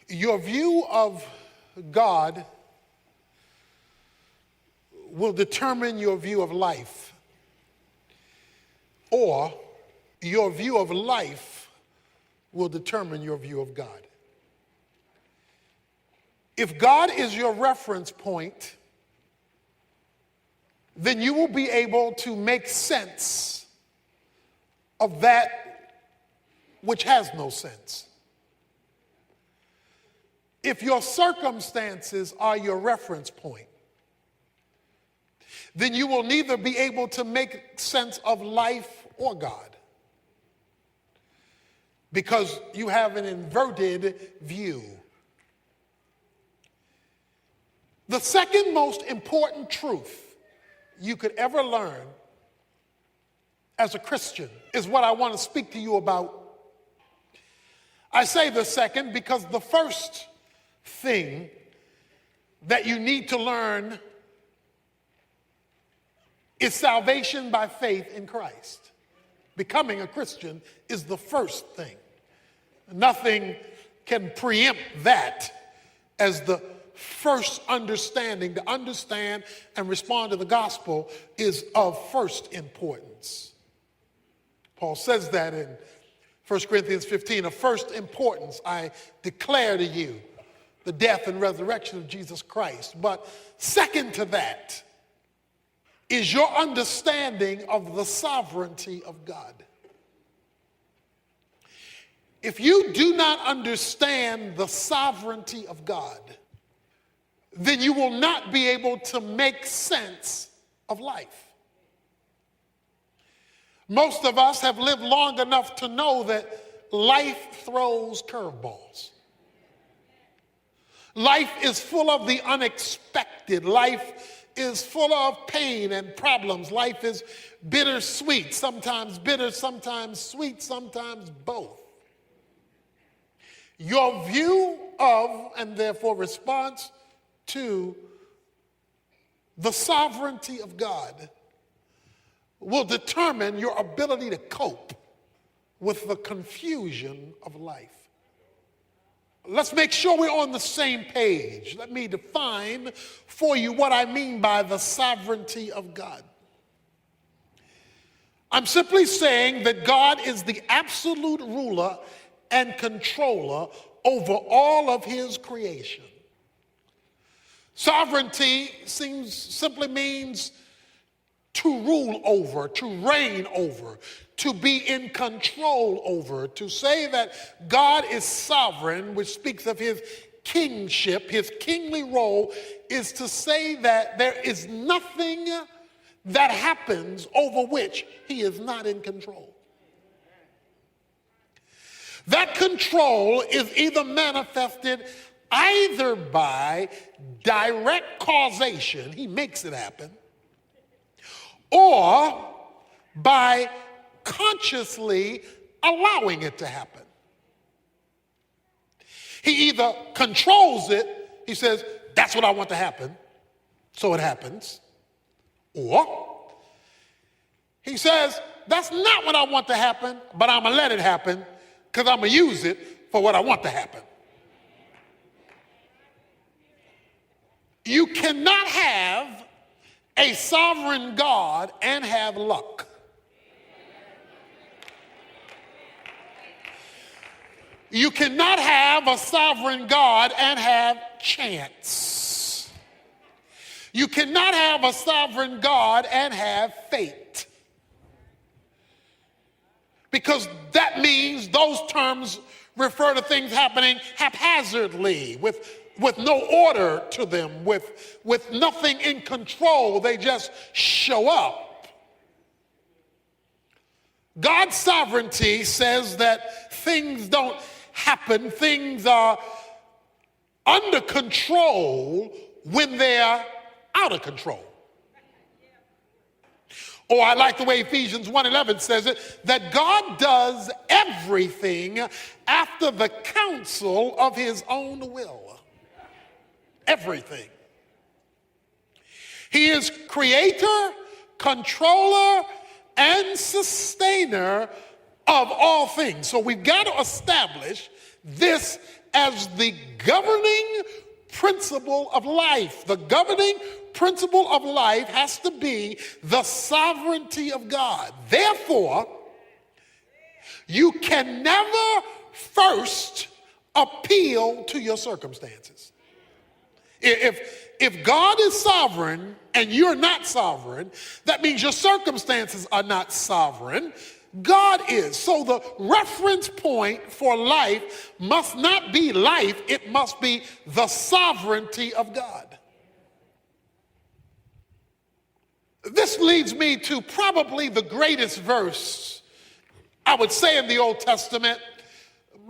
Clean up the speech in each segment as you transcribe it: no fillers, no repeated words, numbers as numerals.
Your view of God will determine your view of life, or your view of life will determine your view of God. If God is your reference point, then you will be able to make sense of that which has no sense. If your circumstances are your reference point, then you will neither be able to make sense of life or God, because you have an inverted view. The second most important truth you could ever learn as a Christian is what I want to speak to you about. I say the second because the first thing that you need to learn is salvation by faith in Christ. Becoming a Christian is the first thing. Nothing can preempt that as the first understanding. To understand and respond to the gospel is of first importance. Paul says that in 1 Corinthians 15, of first importance, I declare to you the death and resurrection of Jesus Christ. But second to that is your understanding of the sovereignty of God. If you do not understand the sovereignty of God, then you will not be able to make sense of life. Most of us have lived long enough to know that life throws curveballs. Life is full of the unexpected. Life is full of pain and problems. Life is bittersweet, sometimes bitter, sometimes sweet, sometimes both. Your view of, and therefore response to, the sovereignty of God will determine your ability to cope with the confusion of life. Let's make sure we're on the same page. Let me define for you what I mean by the sovereignty of God. I'm simply saying that God is the absolute ruler and controller over all of his creation. Sovereignty simply means to rule over, to reign over, to be in control over. To say that God is sovereign, which speaks of his kingship, his kingly role, is to say that there is nothing that happens over which he is not in control. That control is either manifested either by direct causation, he makes it happen, or by consciously allowing it to happen. He either controls it, he says, that's what I want to happen, so it happens, or he says, that's not what I want to happen, but I'm going to let it happen because I'm going to use it for what I want to happen. You cannot have a sovereign God and have luck. You cannot have a sovereign God and have chance. You cannot have a sovereign God and have fate. Because that means those terms refer to things happening haphazardly, with no order to them, with nothing in control. They just show up. God's sovereignty says that things don't happen, things are under control when they're out of control. Or I like the way Ephesians 1:11 says it, that God does everything after the counsel of his own will. Everything. He is creator, controller, and sustainer of all things. So we've got to establish this as the governing principle of life. The governing principle of life has to be the sovereignty of God. Therefore, you can never first appeal to your circumstances. If God is sovereign and you're not sovereign, that means your circumstances are not sovereign. God is. So the reference point for life must not be life, it must be the sovereignty of God. This leads me to probably the greatest verse, I would say, in the Old Testament,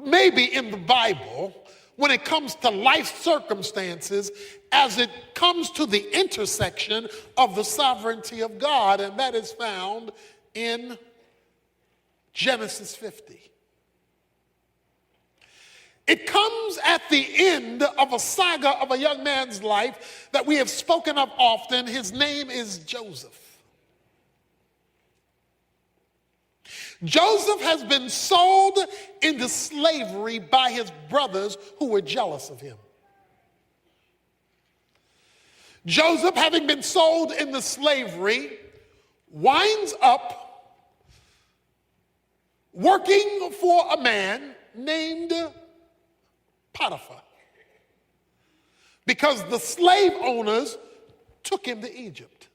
maybe in the Bible, when it comes to life circumstances, as it comes to the intersection of the sovereignty of God, and that is found in Genesis 50. It comes at the end of a saga of a young man's life that we have spoken of often. His name is Joseph. Joseph has been sold into slavery by his brothers who were jealous of him. Joseph, having been sold into slavery, winds up working for a man named Potiphar, because the slave owners took him to Egypt.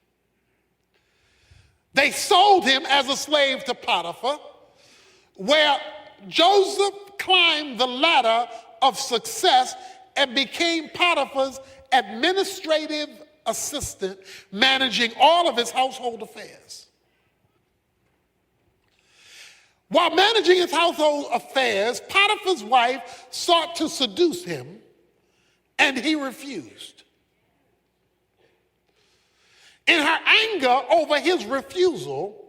They sold him as a slave to Potiphar, where Joseph climbed the ladder of success and became Potiphar's administrative assistant, managing all of his household affairs. While managing his household affairs, Potiphar's wife sought to seduce him, and he refused. In her anger over his refusal,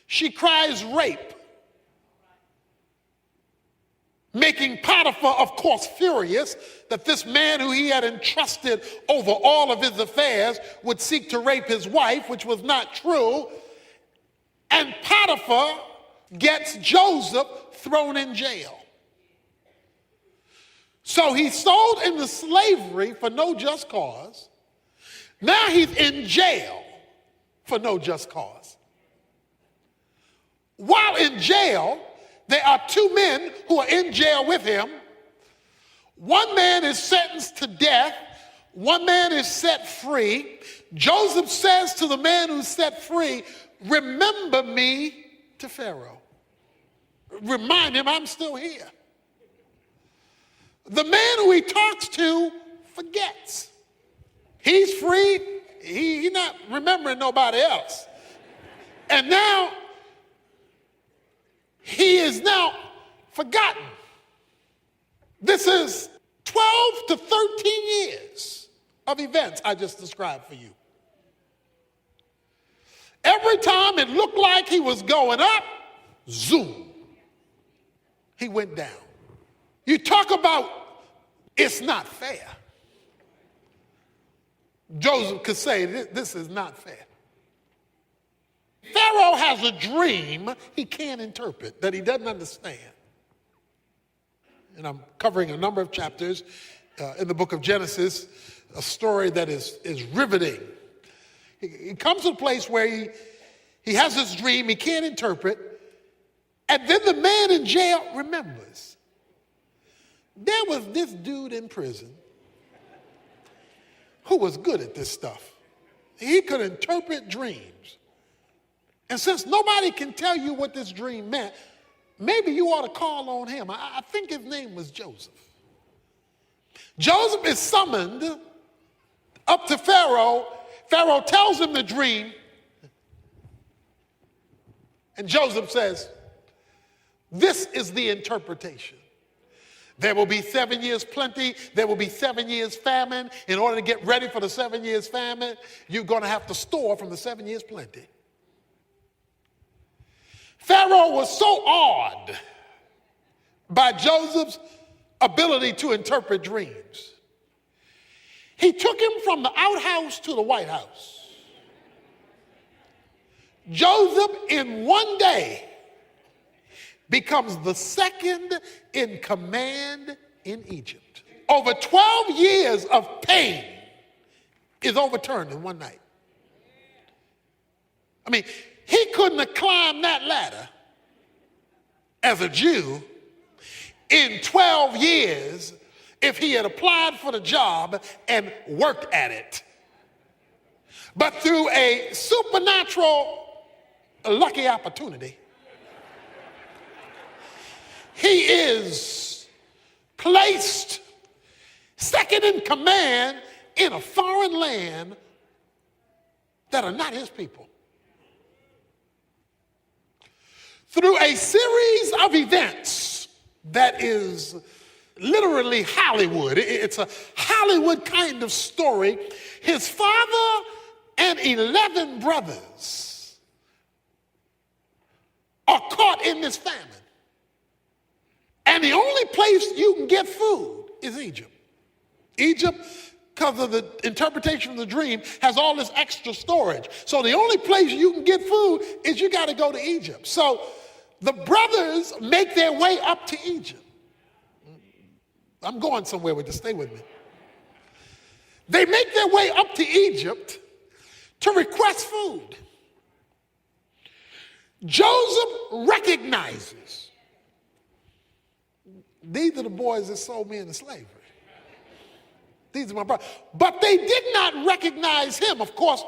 she cries rape, making Potiphar, of course, furious that this man who he had entrusted over all of his affairs would seek to rape his wife, which was not true. And Potiphar gets Joseph thrown in jail. So he's sold into slavery for no just cause. Now he's in jail for no just cause. While in jail, there are two men who are in jail with him. One man is sentenced to death. One man is set free. Joseph says to the man who's set free, "Remember me to Pharaoh." Remind him I'm still here. The man who he talks to forgets. He's free. He's not remembering nobody else. And now he is now forgotten. This is 12 to 13 years of events I just described for you. Every time it looked like he was going up, zoom, he went down. You talk about it's not fair. Joseph could say, this is not fair. Pharaoh has a dream he can't interpret, that he doesn't understand. And I'm covering a number of chapters in the book of Genesis, a story that is riveting. He comes to a place where he has this dream he can't interpret, and then the man in jail remembers. There was this dude in prison who was good at this stuff. He could interpret dreams. And since nobody can tell you what this dream meant, maybe you ought to call on him. I think his name was Joseph. Joseph is summoned up to Pharaoh. Pharaoh tells him the dream. And Joseph says, this is the interpretation. There will be 7 years plenty. There will be 7 years famine. In order to get ready for the 7 years famine, you're going to have to store from the 7 years plenty. Pharaoh was so awed by Joseph's ability to interpret dreams. He took him from the outhouse to the White House. Joseph, in one day, becomes the second in command in Egypt. Over 12 years of pain is overturned in one night. I mean, he couldn't have climbed that ladder as a Jew in 12 years if he had applied for the job and worked at it. But through a supernatural lucky opportunity, he is placed second in command in a foreign land that are not his people. Through a series of events that is literally Hollywood. It's a Hollywood kind of story. His father and 11 brothers are caught in this famine. And the only place you can get food is Egypt. Egypt, because of the interpretation of the dream, has all this extra storage. So the only place you can get food is you got to go to Egypt. So the brothers make their way up to Egypt. I'm going somewhere with this, stay with me. They make their way up to Egypt to request food. Joseph recognizes these are the boys that sold me into slavery. These are my brothers. But they did not recognize him. Of course,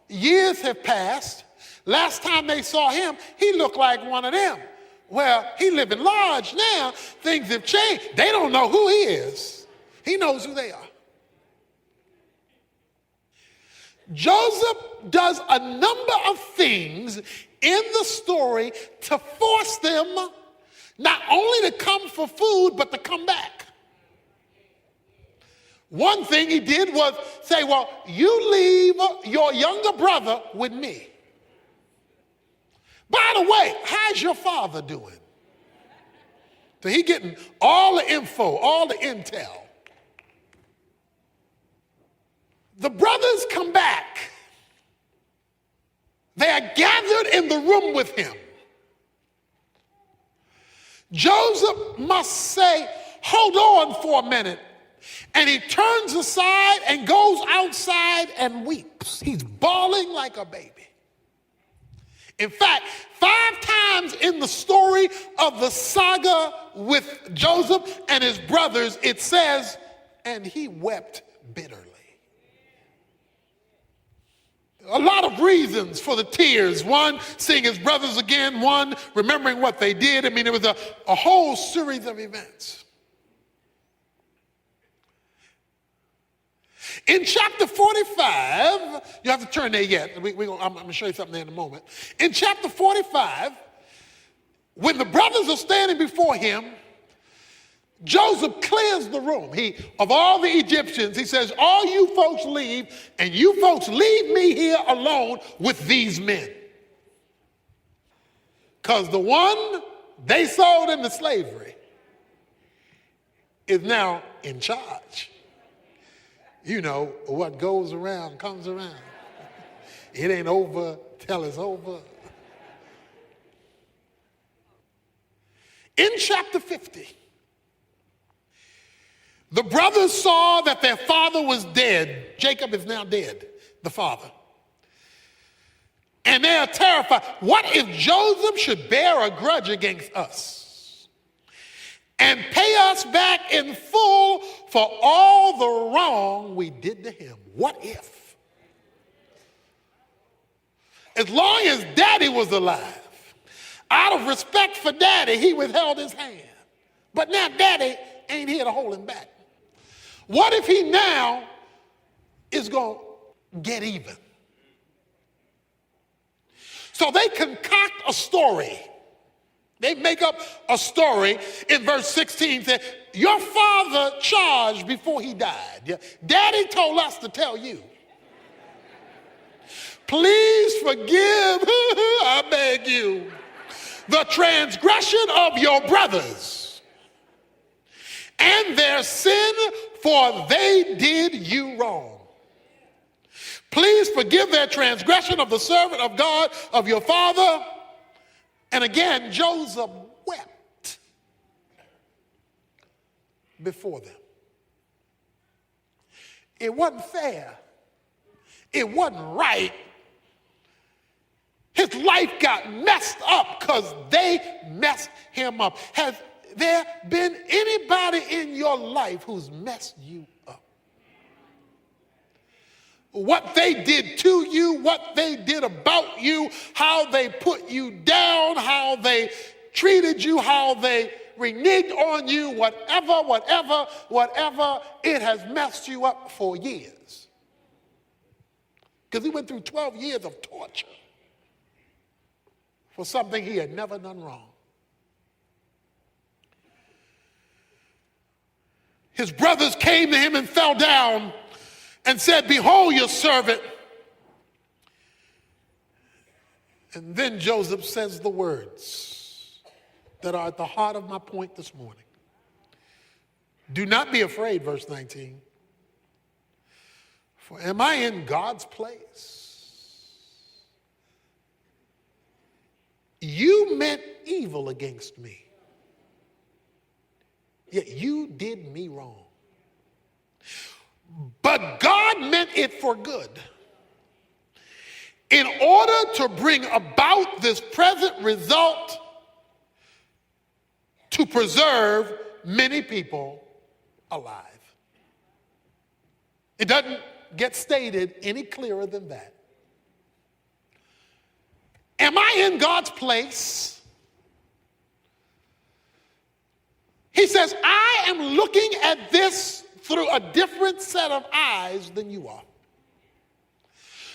years have passed. Last time they saw him, he looked like one of them. Well, he living large now. Things have changed. They don't know who he is. He knows who they are. Joseph does a number of things in the story to force them not only to come for food, but to come back. One thing he did was say, well, you leave your younger brother with me. By the way, how's your father doing? So he getting all the info, all the intel. The brothers come back. They are gathered in the room with him. Joseph must say, hold on for a minute. And he turns aside and goes outside and weeps. He's bawling like a baby. In fact, 5 times in the story of the saga with Joseph and his brothers, it says, and he wept bitterly. A lot of reasons for the tears. One, seeing his brothers again. One, remembering what they did. I mean, it was a whole series of events. In chapter 45, you have to turn there yet. I'm going to show you something there in a moment. In chapter 45, when the brothers are standing before him, Joseph clears the room. Of all the Egyptians, he says, all you folks leave, and you folks leave me here alone with these men. Because the one they sold into slavery is now in charge. You know, what goes around comes around. It ain't over till it's over. In chapter 50, the brothers saw that their father was dead. Jacob is now dead, the father. And they are terrified. What if Joseph should bear a grudge against us and pay us back in full for all the wrong we did to him? What if? As long as daddy was alive, out of respect for daddy, he withheld his hand. But now daddy ain't here to hold him back. What if he now is going to get even? So they concoct a story. They make up a story in verse 16 that your father charged before he died. Daddy told us to tell you. Please forgive, I beg you, the transgression of your brothers and their sin, for they did you wrong. Please forgive their transgression of the servant of God, of your father. And again, Joseph wept. before them. It wasn't fair. It wasn't right. His life got messed up because they messed him up. Has there been anybody in your life who's messed you up? What they did to you, what they did about you, how they put you down, how they treated you, how they reneged on you, whatever, it has messed you up for years. Because he went through 12 years of torture for something he had never done wrong. His brothers came to him and fell down and said, "Behold your servant." And then Joseph says the words that are at the heart of my point this morning. Do not be afraid, verse 19. For am I in God's place? You meant evil against me, yet you did me wrong. But God meant it for good, in order to bring about this present result, to preserve many people alive. It doesn't get stated any clearer than that. Am I in God's place? He says, I am looking at this through a different set of eyes than you are.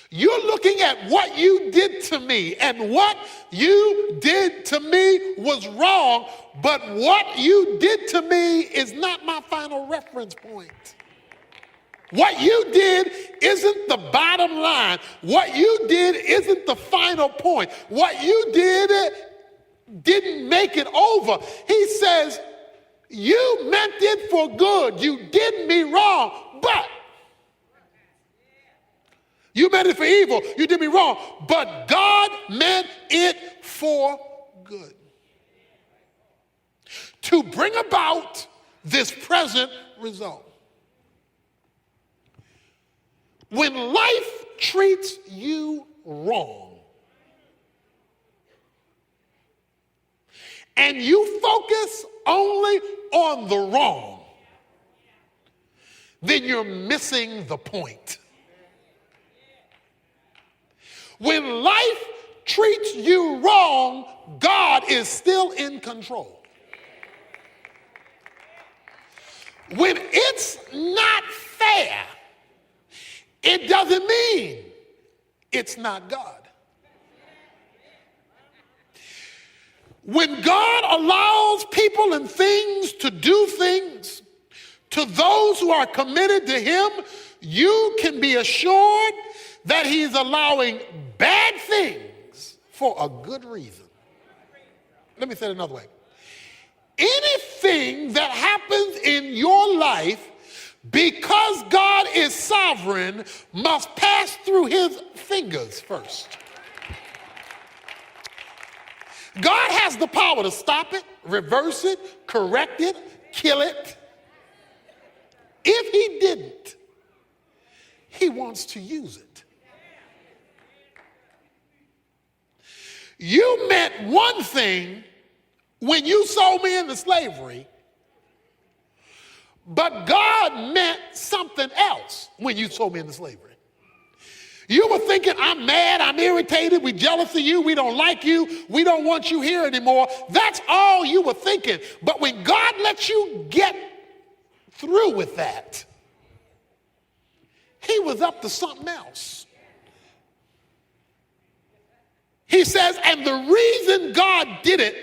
You're looking at what you did to me, and what you did to me was wrong, but what you did to me is not my final reference point. What you did isn't the bottom line. What you did isn't the final point. What you did didn't make it over. He says, you meant it for good. You did me wrong, but you meant it for evil. You did me wrong, but God meant it for good, to bring about this present result. When life treats you wrong and you focus only on the wrong, then you're missing the point. When life treats you wrong, God is still in control. When it's not fair, it doesn't mean it's not God. When God allows people and things to do things to those who are committed to him, you can be assured that he's allowing bad things for a good reason. Let me say it another way. Anything that happens in your life, because God is sovereign, must pass through his fingers first. God has the power to stop it, reverse it, correct it, kill it. If he didn't, he wants to use it. You meant one thing when you sold me into slavery, but God meant something else when you sold me into slavery. You were thinking, I'm mad, I'm irritated, we're jealous of you, we don't like you, we don't want you here anymore. That's all you were thinking. But when God lets you get through with that, he was up to something else. He says, and the reason God did it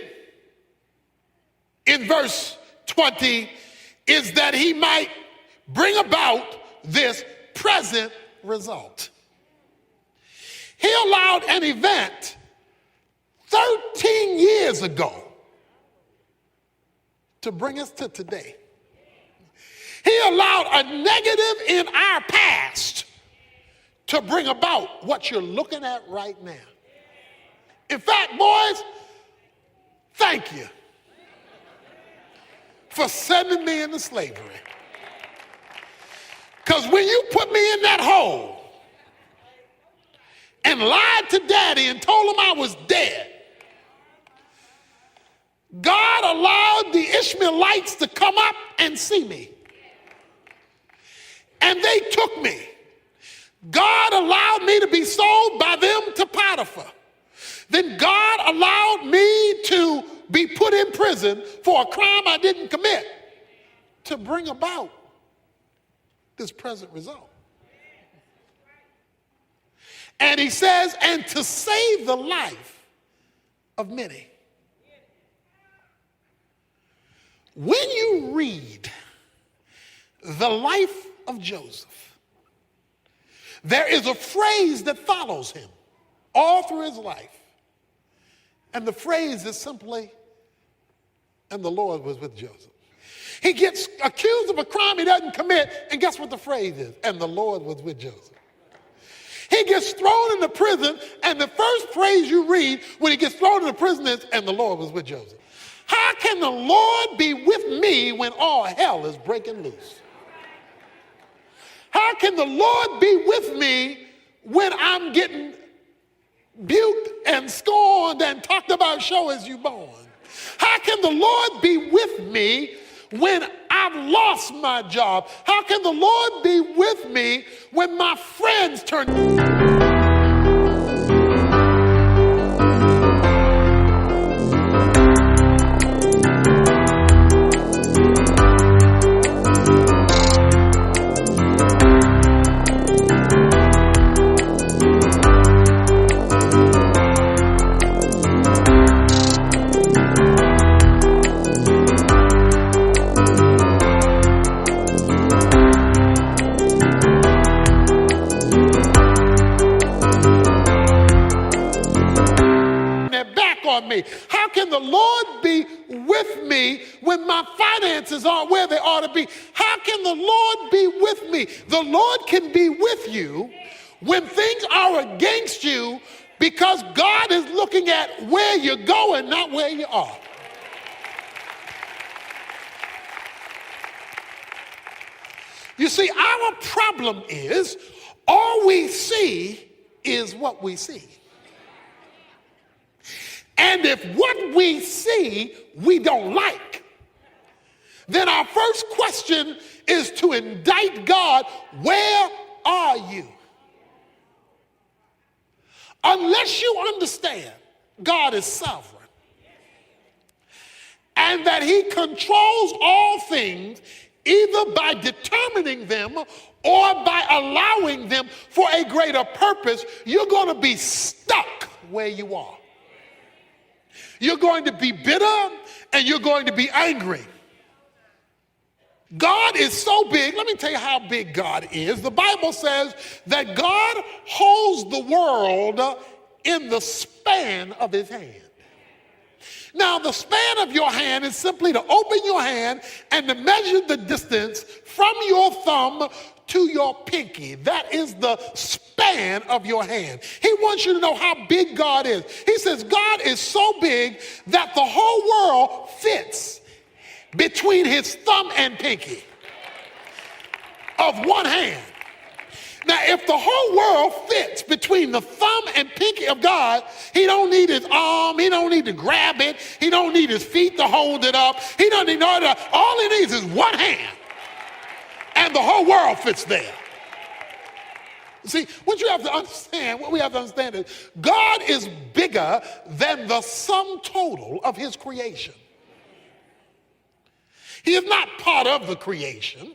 in verse 20 is that he might bring about this present result. He allowed an event 13 years ago to bring us to today. He allowed a negative in our past to bring about what you're looking at right now. In fact, boys, thank you for sending me into slavery. Because when you put me in that hole and lied to daddy and told him I was dead, God allowed the Ishmaelites to come up and see me. And they took me. God allowed me to be sold by them to Potiphar. Then God allowed me to be put in prison for a crime I didn't commit to bring about this present result. And he says, and to save the life of many. When you read the life of Joseph, there is a phrase that follows him all through his life. And the phrase is simply, and the Lord was with Joseph. He gets accused of a crime he doesn't commit, and guess what the phrase is? And the Lord was with Joseph. He gets thrown into prison, and the first phrase you read when he gets thrown into prison is, and the Lord was with Joseph. How can the Lord be with me when all hell is breaking loose? How can the Lord be with me when I'm getting buked and scorned and talked about show as you born? How can the Lord be with me when I've lost my job? How can the Lord be with me when my friends turn... me? How can the Lord be with me when my finances aren't where they ought to be? How can the Lord be with me? The Lord can be with you when things are against you because God is looking at where you're going, not where you are. You see, our problem is all we see is what we see. And if what we see we don't like, then our first question is to indict God, where are you? Unless you understand God is sovereign and that he controls all things either by determining them or by allowing them for a greater purpose, you're going to be stuck where you are. You're going to be bitter and you're going to be angry. God is so big. Let me tell you how big God is. The Bible says that God holds the world in the span of his hand. Now, the span of your hand is simply to open your hand and to measure the distance from your thumb to your pinky. That is the span of your hand. He wants you to know how big God is. He says God is so big that the whole world fits between his thumb and pinky of one hand. Now, if the whole world fits between the thumb and pinky of God, he don't need his arm, he don't need to grab it, he don't need his feet to hold it up, he don't need all that. All he needs is one hand, and the whole world fits there. See, what we have to understand is God is bigger than the sum total of his creation. He is not part of the creation.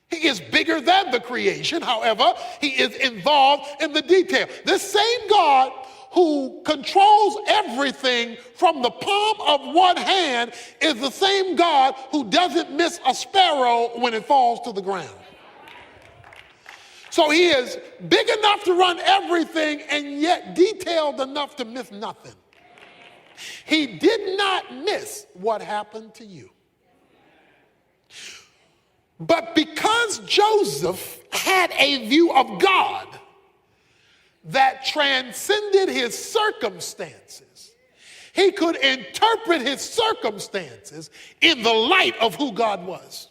He is bigger than the creation. However, he is involved in the detail. This same God who controls everything from the palm of one hand is the same God who doesn't miss a sparrow when it falls to the ground. So he is big enough to run everything and yet detailed enough to miss nothing. He did not miss what happened to you. But because Joseph had a view of God that transcended his circumstances, He could interpret his circumstances in the light of who God was.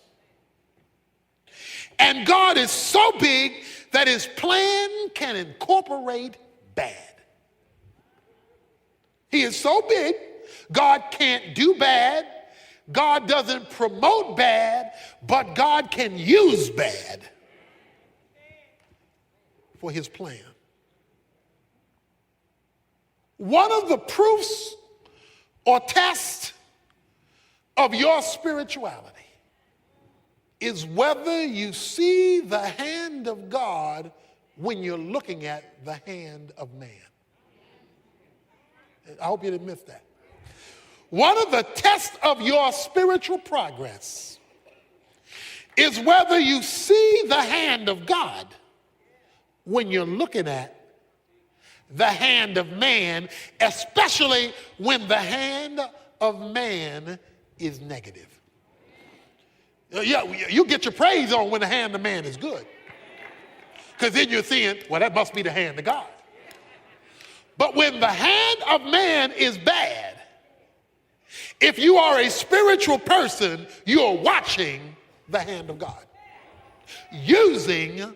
And God is so big that his plan can incorporate bad. He is so big, God can't do bad. God doesn't promote bad, but God can use bad for his plan. One of the proofs or tests of your spirituality is whether you see the hand of God when you're looking at the hand of man. I hope you didn't miss that. One of the tests of your spiritual progress is whether you see the hand of God when you're looking at the hand of man, especially when the hand of man is negative. Yeah, you get your praise on when the hand of man is good. Because then you're seeing, well, that must be the hand of God. But when the hand of man is bad, if you are a spiritual person, you're watching the hand of God, using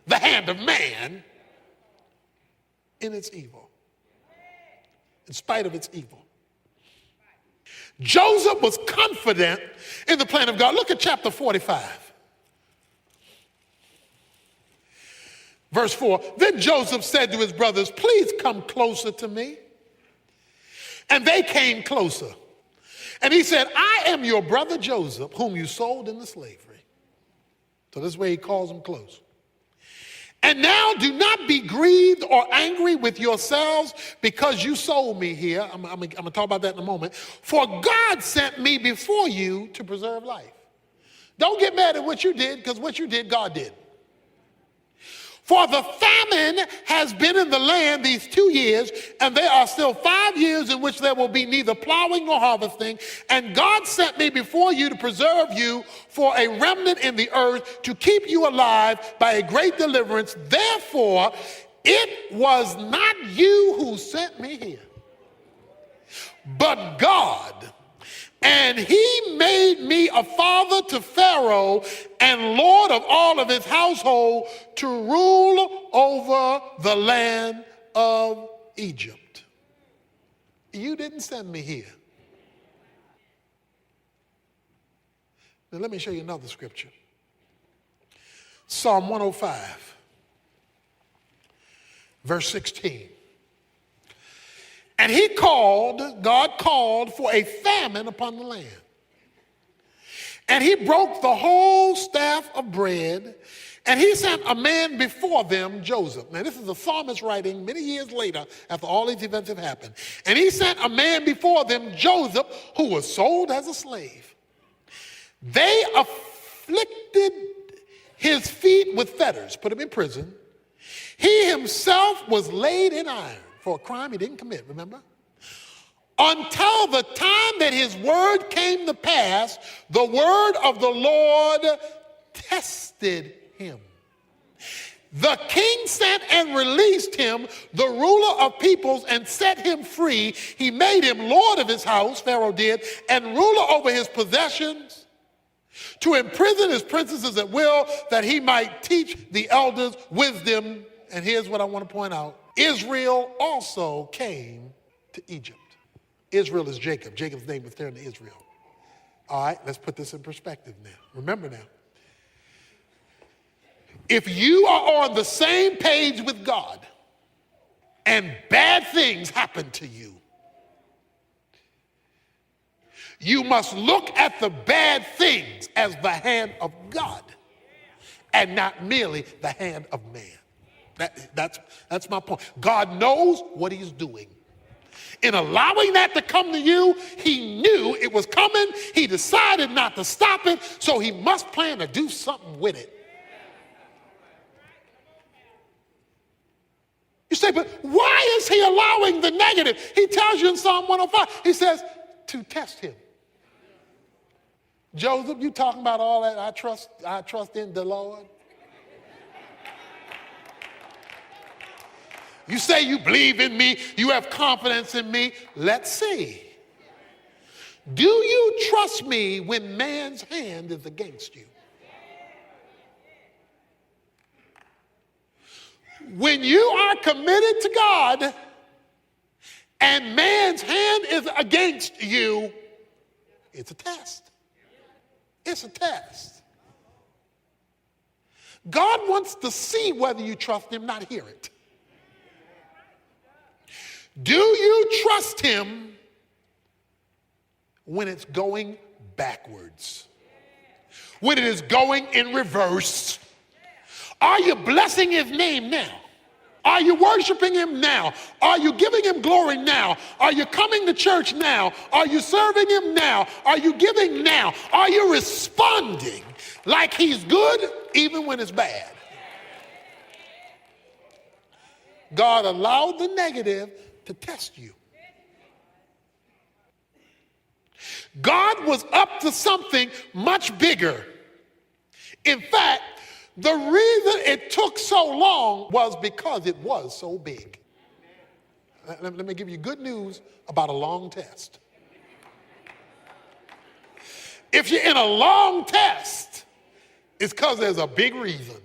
the hand of man in its evil, in spite of its evil. Joseph was confident in the plan of God. Look at chapter 45. Verse 4, then Joseph said to his brothers, please come closer to me. And they came closer. And he said, I am your brother Joseph, whom you sold into slavery. So this is where he calls them close. And now do not be grieved or angry with yourselves because you sold me here. I'm going to talk about that in a moment. For God sent me before you to preserve life. Don't get mad at what you did, because what you did, God did. For the famine has been in the land these 2 years, and there are still 5 years in which there will be neither plowing nor harvesting. And God sent me before you to preserve you for a remnant in the earth, to keep you alive by a great deliverance. Therefore, it was not you who sent me here, but God. And he made me a father to Pharaoh and Lord of all of his household, to rule over the land of Egypt. You didn't send me here. Now let me show you another scripture. Psalm 105, verse 16. And God called for a famine upon the land. And he broke the whole staff of bread, and he sent a man before them, Joseph. Now this is the psalmist writing many years later after all these events have happened. And he sent a man before them, Joseph, who was sold as a slave. They afflicted his feet with fetters, put him in prison. He himself was laid in iron for a crime he didn't commit, remember? Until the time that his word came to pass, the word of the Lord tested him. The king sent and released him, the ruler of peoples, and set him free. He made him lord of his house, Pharaoh did, and ruler over his possessions, to imprison his princesses at will, that he might teach the elders wisdom. And here's what I want to point out. Israel also came to Egypt. Israel is Jacob. Jacob's name was turned to Israel. All right, let's put this in perspective now. Remember now, if you are on the same page with God and bad things happen to you, you must look at the bad things as the hand of God and not merely the hand of man. That's my point. God knows what he's doing. In allowing that to come to you, he knew it was coming. He decided not to stop it, so he must plan to do something with it. You say, but why is he allowing the negative? He tells you in Psalm 105, he says, to test him. Joseph, you talking about all that, I trust in the Lord? You say you believe in me, you have confidence in me. Let's see. Do you trust me when man's hand is against you? When you are committed to God and man's hand is against you, it's a test. It's a test. God wants to see whether you trust him, not hear it. Do you trust him when it's going backwards? When it is going in reverse? Are you blessing his name now? Are you worshiping him now? Are you giving him glory now? Are you coming to church now? Are you serving him now? Are you giving now? Are you responding like he's good even when it's bad? God allowed the negative to test you. God was up to something much bigger. In fact, the reason it took so long was because it was so big. Let me give you good news about a long test. If you're in a long test, it's because there's a big reason.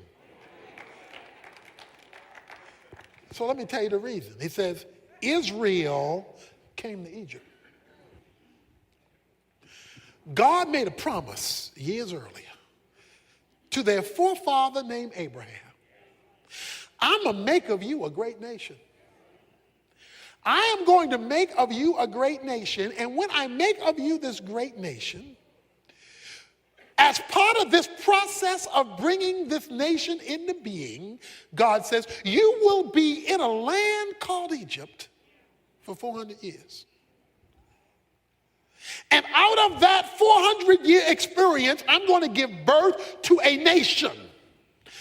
So let me tell you the reason. He says, Israel came to Egypt. God made a promise years earlier to their forefather named Abraham. I'm going to make of you a great nation. I am going to make of you a great nation, and when I make of you this great nation, as part of this process of bringing this nation into being, God says, you will be in a land called Egypt for 400 years. And out of that 400-year experience, I'm going to give birth to a nation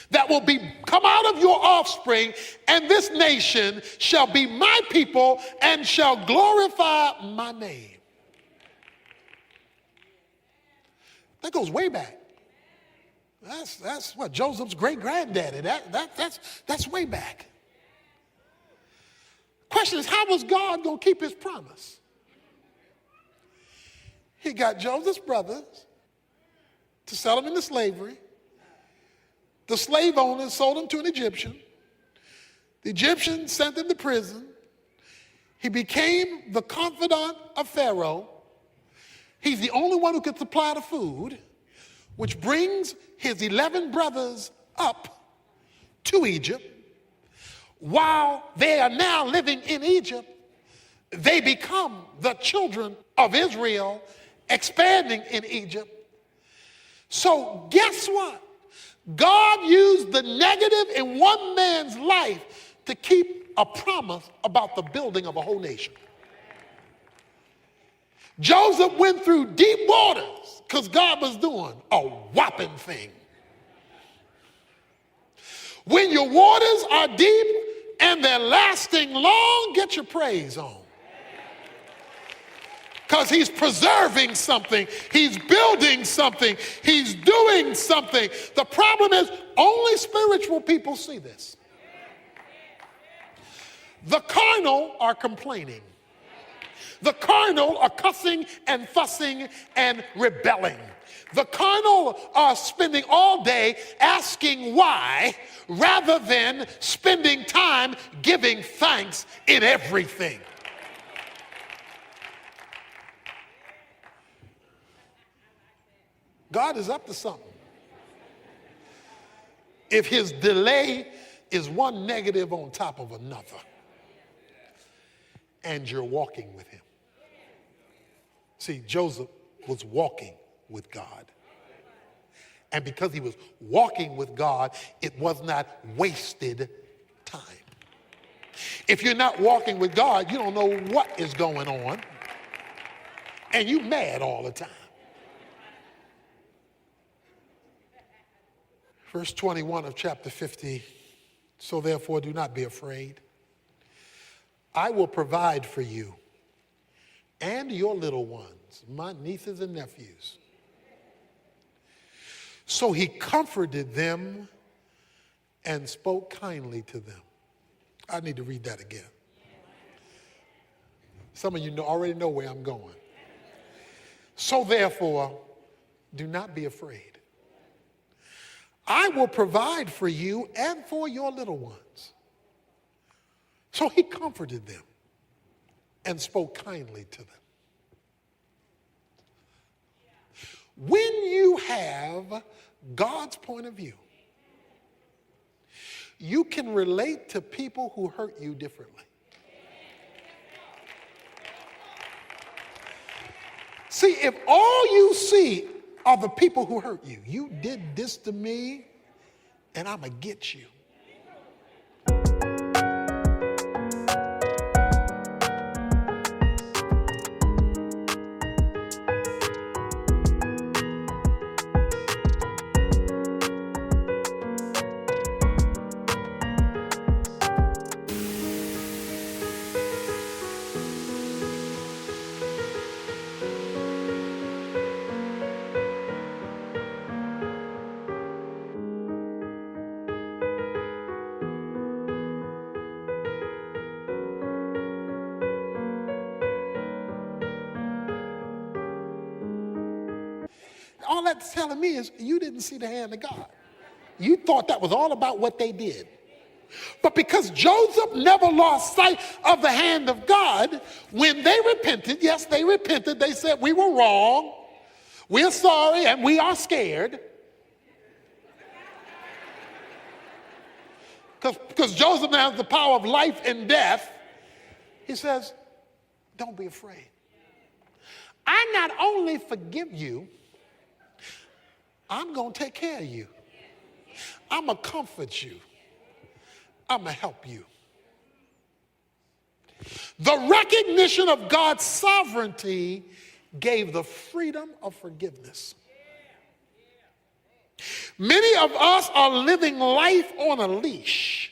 that will come out of your offspring, and this nation shall be my people and shall glorify my name. That goes way back. That's what Joseph's great-granddaddy. That's way back. Question is, how was God going to keep his promise? He got Joseph's brothers to sell him into slavery. The slave owners sold him to an Egyptian. The Egyptian sent him to prison. He became the confidant of Pharaoh. He's the only one who could supply the food, which brings his 11 brothers up to Egypt. While they are now living in Egypt, they become the children of Israel, expanding in Egypt. So guess what? God used the negative in one man's life to keep a promise about the building of a whole nation. Joseph went through deep waters because God was doing a whopping thing. When your waters are deep and they're lasting long, get your praise on. Because he's preserving something, he's building something, he's doing something. The problem is only spiritual people see this. The carnal are complaining. The carnal are cussing and fussing and rebelling. The carnal are spending all day asking why rather than spending time giving thanks in everything. God is up to something. If his delay is one negative on top of another, and you're walking with him. See, Joseph was walking with God. And because he was walking with God, it was not wasted time. If you're not walking with God, you don't know what is going on, and you're mad all the time. Verse 21 of chapter 50, so therefore do not be afraid. I will provide for you and your little ones, my nieces and nephews. So he comforted them and spoke kindly to them. I need to read that again. Some of you already know where I'm going. So therefore, do not be afraid. I will provide for you and for your little ones. So he comforted them and spoke kindly to them. When you have God's point of view, you can relate to people who hurt you differently. See, if all you see are the people who hurt you, you did this to me, and I'm going to get you. All that's telling me is you didn't see the hand of God. You thought that was all about what they did. But because Joseph never lost sight of the hand of God, when they repented, yes, they repented. They said, we were wrong. We're sorry and we are scared. Because Joseph now has the power of life and death. He says, don't be afraid. I not only forgive you, I'm going to take care of you. I'm going to comfort you. I'm going to help you. The recognition of God's sovereignty gave the freedom of forgiveness. Many of us are living life on a leash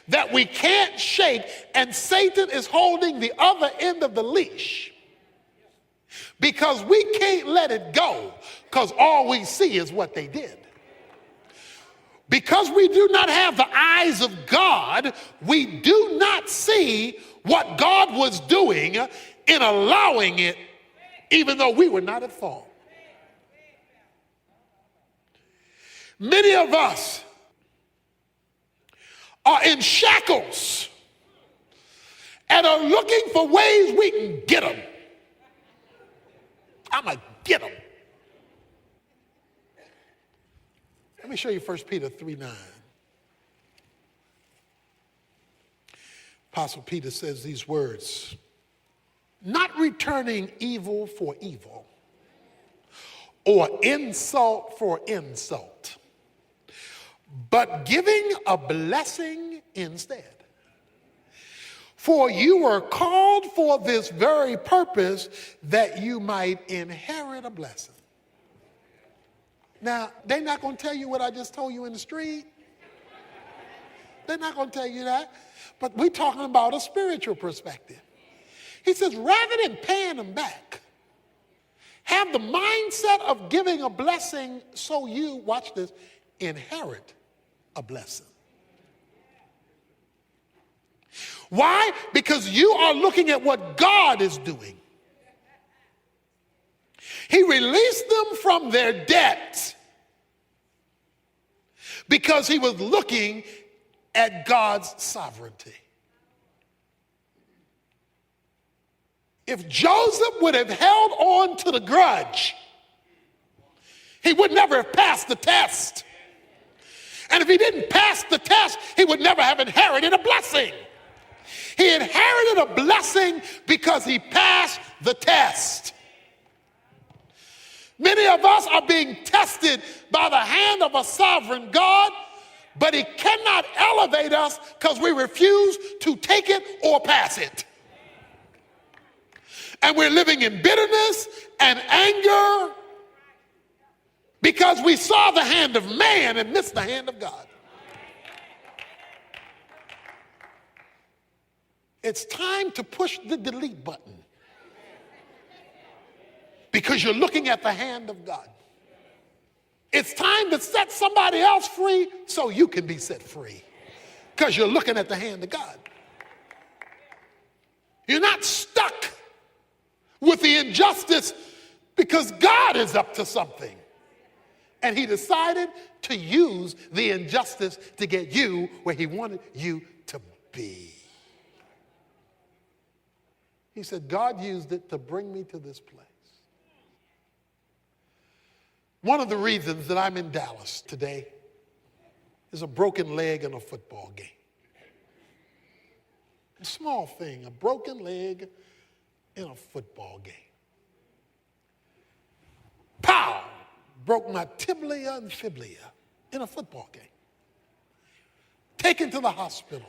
that we can't shake, and Satan is holding the other end of the leash because we can't let it go because all we see is what they did. Because we do not have the eyes of God, we do not see what God was doing in allowing it, even though we were not at fault. Many of us are in shackles and are looking for ways we can get them. I'm going to get them. Let me show you 1 Peter 3:9. Apostle Peter says these words, not returning evil for evil or insult for insult, but giving a blessing instead. For you were called for this very purpose, that you might inherit a blessing. Now, they're not going to tell you what I just told you in the street. They're not going to tell you that. But we're talking about a spiritual perspective. He says, rather than paying them back, have the mindset of giving a blessing so you, watch this, inherit a blessing. Why? Because you are looking at what God is doing. He released them from their debt because he was looking at God's sovereignty. If Joseph would have held on to the grudge, he would never have passed the test. And if he didn't pass the test, he would never have inherited a blessing. He inherited a blessing because he passed the test. Many of us are being tested by the hand of a sovereign God, but he cannot elevate us because we refuse to take it or pass it. And we're living in bitterness and anger because we saw the hand of man and missed the hand of God. It's time to push the delete button because you're looking at the hand of God. It's time to set somebody else free so you can be set free. because you're looking at the hand of God. You're not stuck with the injustice because God is up to something. And he decided to use the injustice to get you where he wanted you to be. He said, God used it to bring me to this place. One of the reasons that I'm in Dallas today is a broken leg in a football game. A small thing, a broken leg in a football game. Pow! Broke my tibia and fibula in a football game. Taken to the hospital.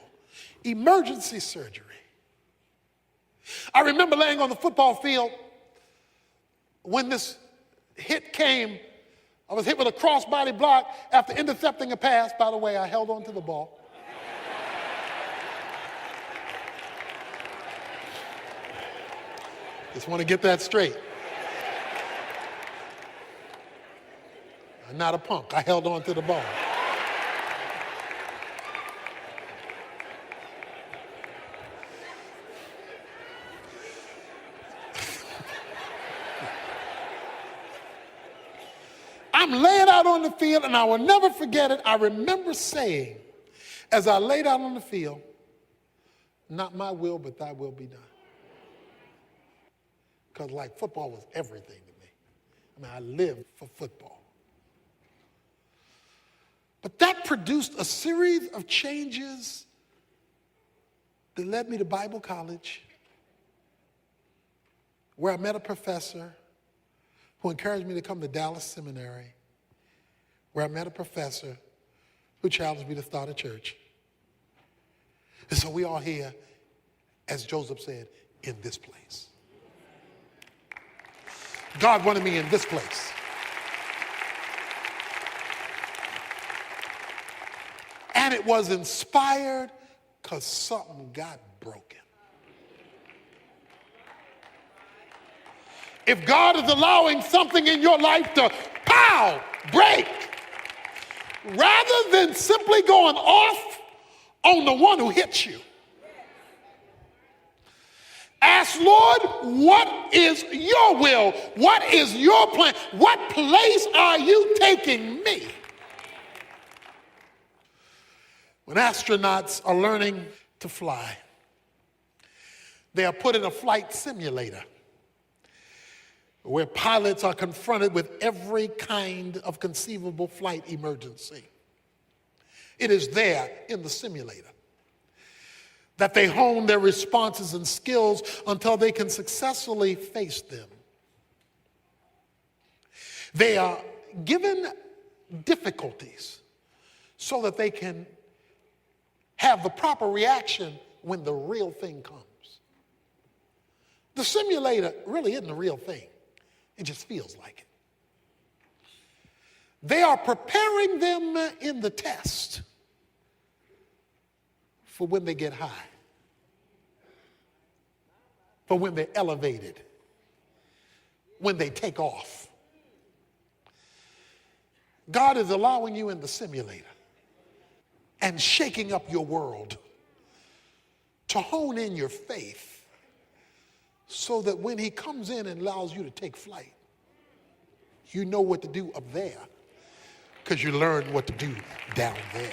Emergency surgery. I remember laying on the football field when this hit came. I was hit with a crossbody block after intercepting a pass. By the way, I held on to the ball. Just want to get that straight. I'm not a punk. I held on to the ball. I'm laying out on the field, and I will never forget it. I remember saying, as I laid out on the field, not my will, but thy will be done. Because like football was everything to me. I mean, I lived for football. But that produced a series of changes that led me to Bible college, where I met a professor who encouraged me to come to Dallas Seminary, where I met a professor who challenged me to start a church. And so we are here, as Joseph said, in this place. God wanted me in this place. And it was inspired because something got broken. If God is allowing something in your life to, pow, break, rather than simply going off on the one who hits you, ask, Lord, what is your will? What is your plan? What place are you taking me? When astronauts are learning to fly, they are put in a flight simulator where pilots are confronted with every kind of conceivable flight emergency. It is there in the simulator that they hone their responses and skills until they can successfully face them. They are given difficulties so that they can have the proper reaction when the real thing comes. The simulator really isn't the real thing. It just feels like it. They are preparing them in the test for when they get high, for when they're elevated, when they take off. God is allowing you in the simulator and shaking up your world to hone in your faith so that when he comes in and allows you to take flight, you know what to do up there because you learned what to do down there.